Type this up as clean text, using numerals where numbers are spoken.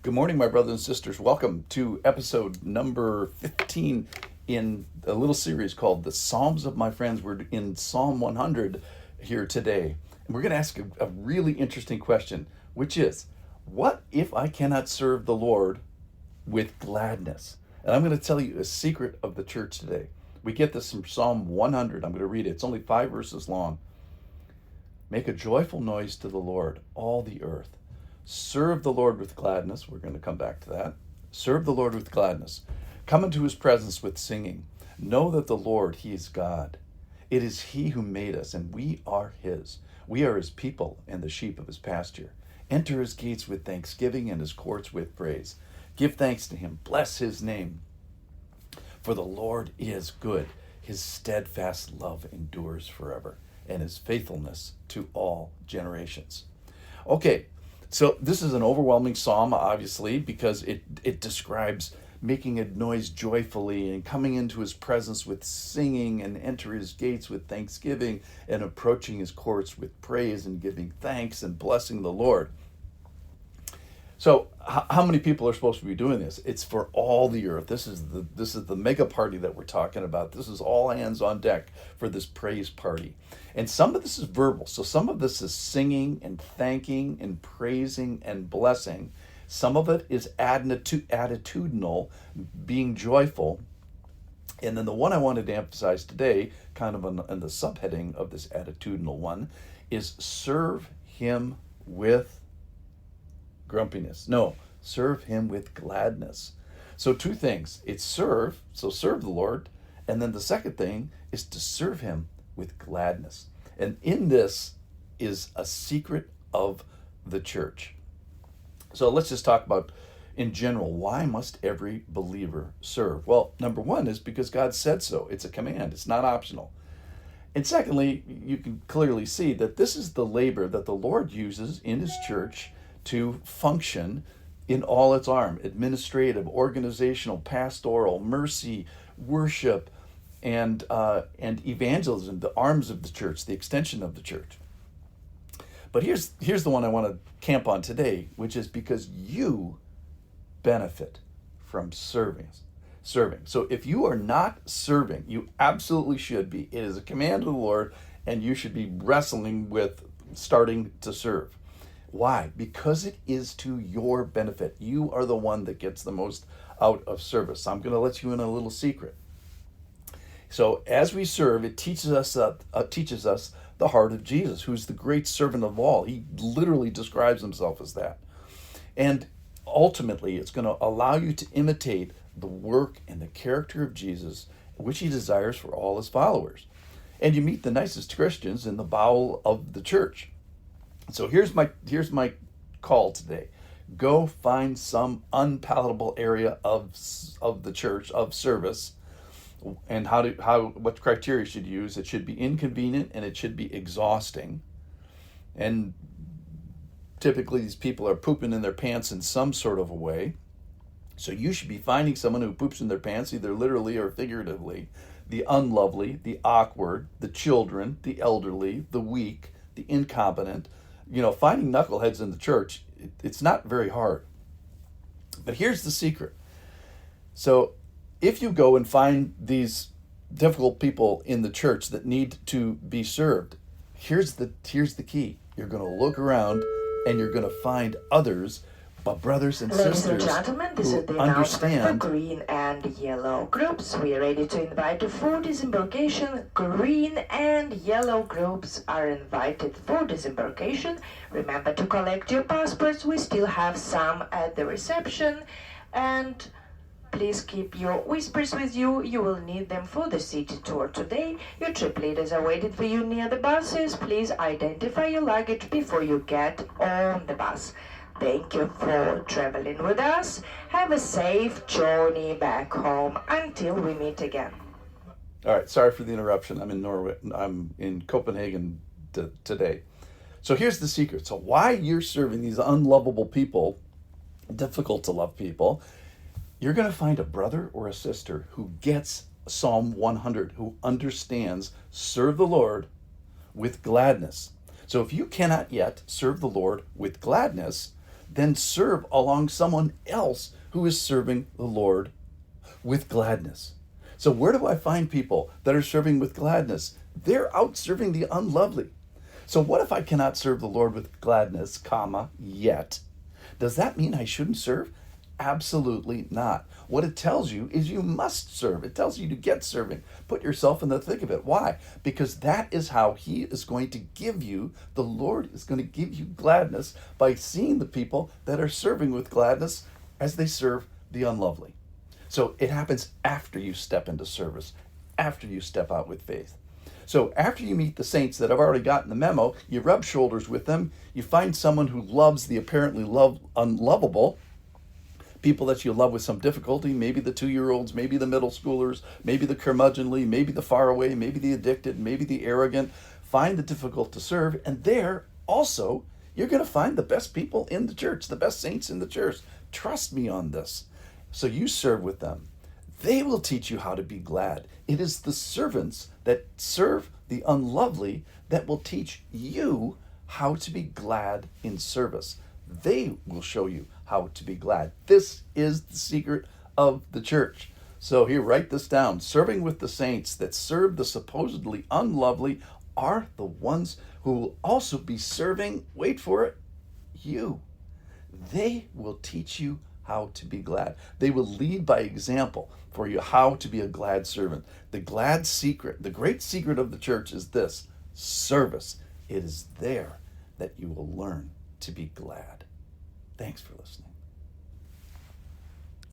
Good morning, my brothers and sisters. Welcome to episode number 15 in a little series called The Psalms of My Friends. We're in Psalm 100 here today. And we're going to ask a really interesting question, which is, what if I cannot serve the Lord with gladness? And I'm going to tell you a secret of the church today. We get this from Psalm 100. I'm going to read it. It's only 5 verses long. Make a joyful noise to the Lord, all the earth. Serve the Lord with gladness. We're going to come back to that. Serve the Lord with gladness. Come into his presence with singing. Know that the Lord, he is God. It is he who made us, and we are his. We are his people and the sheep of his pasture. Enter his gates with thanksgiving and his courts with praise. Give thanks to him. Bless his name. For the Lord is good. His steadfast love endures forever, and his faithfulness to all generations. Okay. So this is an overwhelming psalm, obviously, because it describes making a noise joyfully and coming into his presence with singing and enter his gates with thanksgiving and approaching his courts with praise and giving thanks and blessing the Lord. So how many people are supposed to be doing this? It's for all the earth. This is the mega party that we're talking about. This is all hands on deck for this praise party. And some of this is verbal. So some of this is singing and thanking and praising and blessing. Some of it is attitudinal, being joyful. And then the one I wanted to emphasize today, kind of on the subheading of this attitudinal one, is serve him with grumpiness. No, serve him with gladness. So two things. It's serve, so serve the Lord. And then the second thing is to serve him with gladness. And in this is a secret of the church. So let's just talk about, in general, why must every believer serve? Well, number one is because God said so. It's a command. It's not optional. And secondly, you can clearly see that this is the labor that the Lord uses in his church to function in all its arm: administrative, organizational, pastoral, mercy, worship, and evangelism, the arms of the church, the extension of the church. But here's the one I want to camp on today, which is because you benefit from serving. So if you are not serving, you absolutely should be. It is a command of the Lord, and you should be wrestling with starting to serve. Why? Because it is to your benefit. You are the one that gets the most out of service. I'm going to let you in a little secret. So as we serve, it teaches us the heart of Jesus, who's the great servant of all. He literally describes himself as that. And ultimately, it's going to allow you to imitate the work and the character of Jesus, which he desires for all his followers. And you meet the nicest Christians in the bowel of the church. So here's my call today. Go find some unpalatable area of the church, of service, and what criteria you should use. It should be inconvenient and it should be exhausting. And typically these people are pooping in their pants in some sort of a way. So you should be finding someone who poops in their pants, either literally or figuratively. The unlovely, the awkward, the children, the elderly, the weak, the incompetent. Finding knuckleheads in the church, it's not very hard. But here's the secret. So if you go and find these difficult people in the church that need to be served, here's the key. You're going to look around and you're going to find others, but brothers and Ladies sisters and gentlemen, this is the announcement understand. for green and yellow groups. We are ready to invite you for disembarkation. Green and yellow groups are invited for disembarkation. Remember to collect your passports. We still have some at the reception. And please keep your whispers with you. You will need them for the city tour today. Your trip leaders are waiting for you near the buses. Please identify your luggage before you get on the bus. Thank you for traveling with us. Have a safe journey back home until we meet again. All right, sorry for the interruption. I'm in Norway. I'm in Copenhagen today. So here's the secret. So why you're serving these unlovable people, difficult to love people, you're going to find a brother or a sister who gets Psalm 100, who understands serve the Lord with gladness. So if you cannot yet serve the Lord with gladness, then serve along someone else who is serving the Lord with gladness. So where do I find people that are serving with gladness? They're out serving the unlovely. So what if I cannot serve the Lord with gladness, yet? Does that mean I shouldn't serve? Absolutely not. What it tells you is you must serve. It tells you to get serving. Put yourself in the thick of it. Why? Because that is how he is going to give you, the Lord is going to give you gladness by seeing the people that are serving with gladness as they serve the unlovely. So it happens after you step into service, after you step out with faith. So after you meet the saints that have already gotten the memo, you rub shoulders with them, you find someone who loves the apparently unlovable, people that you love with some difficulty, maybe the 2-year-olds, maybe the middle schoolers, maybe the curmudgeonly, maybe the far away, maybe the addicted, maybe the arrogant. Find the difficult to serve, and there also you're going to find the best people in the church, the best saints in the church. Trust me on this. So you serve with them. They will teach you how to be glad. It is the servants that serve the unlovely that will teach you how to be glad in service. They will show you how to be glad. This is the secret of the church. So here, write this down. Serving with the saints that serve the supposedly unlovely are the ones who will also be serving, wait for it, you. They will teach you how to be glad. They will lead by example for you how to be a glad servant. The glad secret, the great secret of the church is this: service. It is there that you will learn to be glad. Thanks for listening.